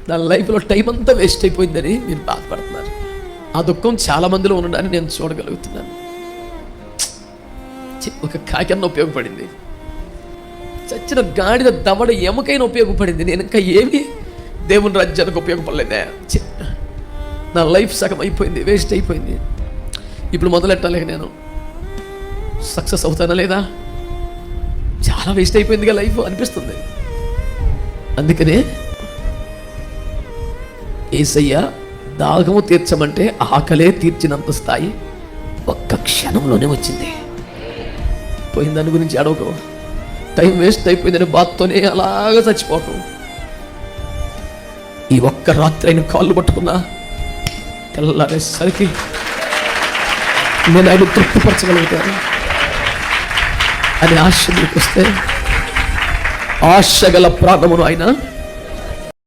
నా లైఫ్లో టైం అంతా వేస్ట్ అయిపోయిందని మీరు బాధపడుతున్నారు. ఆ దుఃఖం చాలా మందిలో ఉండడాన్ని నేను చూడగలుగుతున్నాను. ఒక కాకన్న ఉపయోగపడింది, చచ్చిన గాడిద దవడ ఎముకైనా ఉపయోగపడింది. నేను ఇంకా ఏమి దేవుని రాజ్యానికి ఉపయోగపడలేదే. నా లైఫ్ సగం అయిపోయింది, వేస్ట్ అయిపోయింది. ఇప్పుడు మొదలెట్టాలి, నేను సక్సెస్ అవుతానా లేదా? చాలా వేస్ట్ అయిపోయిందిగా లైఫ్ అనిపిస్తుంది. అందుకనే యేసయ్య దాహము తీర్చమంటే ఆకలే తీర్చినంత స్థాయి ఒక్క క్షణంలోనే వచ్చింది. పోయిన దాని గురించి అడవకు, టైం వేస్ట్ అయిపోయిందని బాధతోనే అలాగా చచ్చిపోకు. ఈ ఒక్క రాత్రి అయిన కాళ్ళు పట్టుకున్నా తెల్లారేసరికి నేను ఆయన తృప్తిపరచగలుగుతాను అని ఆశ మీకు వస్తే, ఆశ గల ప్రాణమును ఆయన